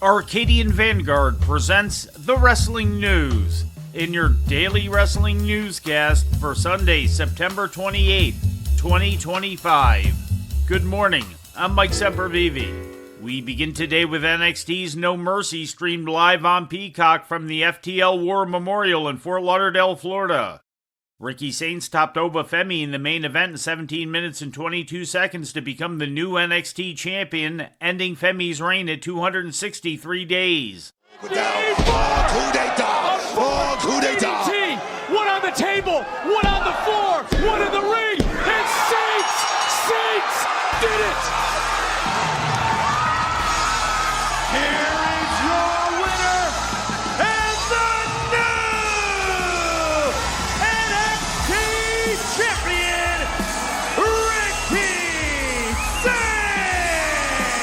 Arcadian Vanguard presents the Wrestling News in your daily wrestling newscast for Sunday, September 28th, 2025. Good morning, I'm Mike Sempervive. We begin today with NXT's No Mercy streamed live on Peacock from the FTL War Memorial in Fort Lauderdale, Florida. Ricky Saints topped Oba Femi in the main event in 17 minutes and 22 seconds to become the new NXT champion, ending Femi's reign at 263 days. One on the table, one on the floor, one in the ring, and Saints did it! Here is your winner, and the new NXT champion, Ricky Saints!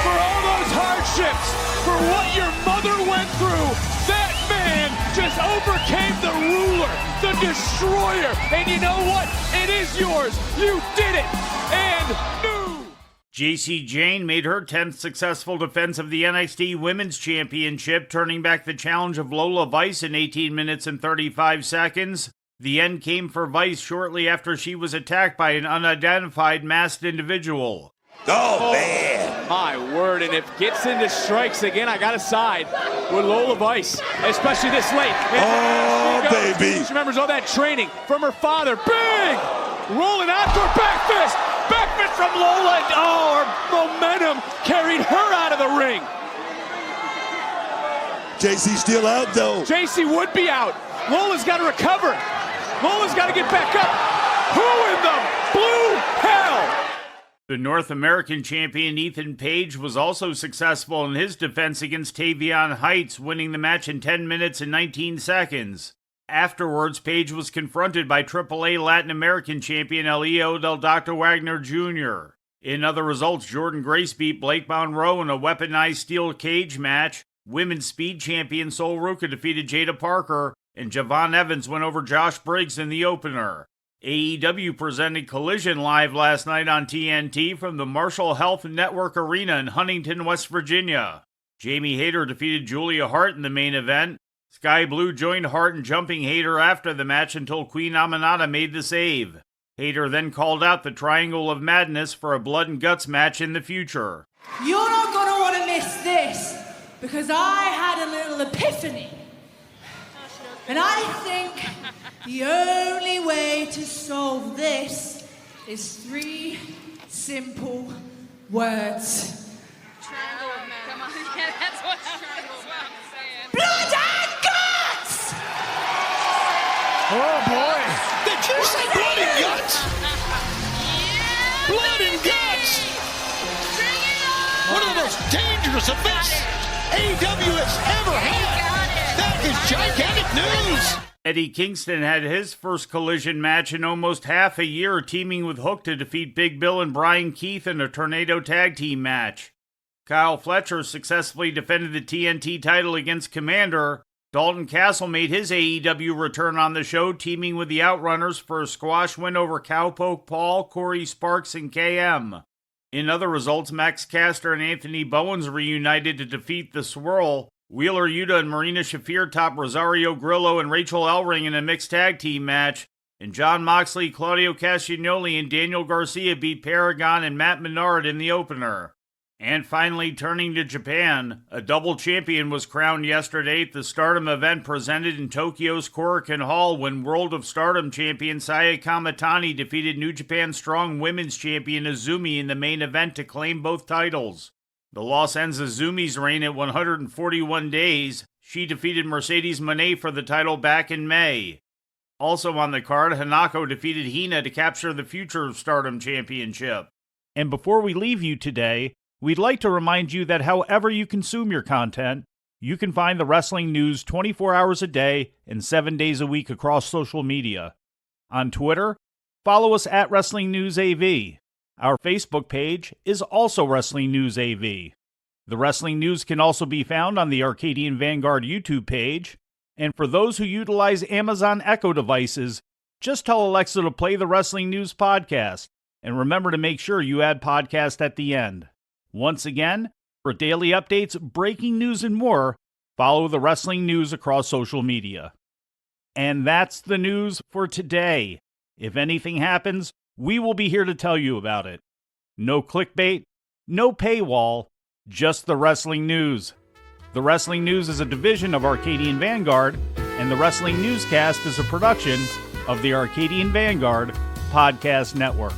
For all those hardships, for what your mother went through, that man just overcame the ruler, the destroyer, and you know what? It is yours. You did it, and new. Jayce Jane made her 10th successful defense of the NXT Women's Championship, turning back the challenge of Lola Vice in 18 minutes and 35 seconds. The end came for Vice shortly after she was attacked by an unidentified masked individual. Oh, man. My word, and if gets into strikes again, I got to side with Lola Vice, especially this late. Oh, baby. She remembers all that training from her father. Big! Rolling out for back fist. Back fist from Lola. Oh, her momentum carried her out of the ring. Jayce's still out, though. Jayce would be out. Lola's got to recover. Lola's got to get back up. Who in the blue hell? The North American champion Ethan Page was also successful in his defense against Tavion Heights, winning the match in 10 minutes and 19 seconds. Afterwards, Page was confronted by AAA Latin American champion Elio del Dr. Wagner Jr. In other results, Jordan Grace beat Blake Monroe in a weaponized steel cage match. Women's speed champion Sol Ruca defeated Jada Parker, and Javon Evans went over Josh Briggs in the opener. AEW presented Collision live last night on TNT from the Marshall Health Network Arena in Huntington, West Virginia. Jamie Hayter defeated Julia Hart in the main event. Sky Blue joined Hart in jumping Hayter after the match until Queen Aminata made the save. Hayter then called out the Triangle of Madness for a blood and guts match in the future. You're not going to want to miss this, because I had a little epiphany. And I think the only way to solve this is 3 simple words. Triangle of Madness. Come on, yeah, that's what I'm saying. Blood and guts! Oh, boy. Did you say blood and guts? Yeah, Blood and guts! bring it on! One of the most dangerous events AEW has ever had. That is gigantic news! Eddie Kingston had his first Collision match in almost half a year, teaming with Hook to defeat Big Bill and Brian Keith in a Tornado Tag Team match. Kyle Fletcher successfully defended the TNT title against Commander. Dalton Castle made his AEW return on the show, teaming with the Outrunners for a squash win over Cowpoke Paul, Corey Sparks, and KM. In other results, Max Caster and Anthony Bowens reunited to defeat The Swirl. Wheeler Yuta and Marina Shafir topped Rosario Grillo and Rachel Ellering in a mixed tag team match, and John Moxley, Claudio Castagnoli, and Daniel Garcia beat Paragon and Matt Menard in the opener. And finally, turning to Japan, a double champion was crowned yesterday at the Stardom event presented in Tokyo's Korakuen Hall when World of Stardom champion Saya Kamitani defeated New Japan Strong Women's champion Azumi in the main event to claim both titles. The loss ends Azumi's reign at 141 days. She defeated Mercedes Moné for the title back in May. Also on the card, Hanako defeated Hina to capture the Future of Stardom Championship. And before we leave you today, we'd like to remind you that however you consume your content, you can find the wrestling news 24 hours a day and 7 days a week across social media. On Twitter, follow us at Wrestling News AV. Our Facebook page is also Wrestling News AV. The Wrestling News can also be found on the Arcadian Vanguard YouTube page. And for those who utilize Amazon Echo devices, just tell Alexa to play the Wrestling News podcast. And remember to make sure you add podcast at the end. Once again, For daily updates, breaking news, and more, follow the wrestling news across social media. And that's the news for today. If anything happens, we will be here to tell you about it. No clickbait, no paywall, just the wrestling news. The Wrestling News is a division of Arcadian Vanguard, and the Wrestling Newscast is a production of the Arcadian Vanguard Podcast Network.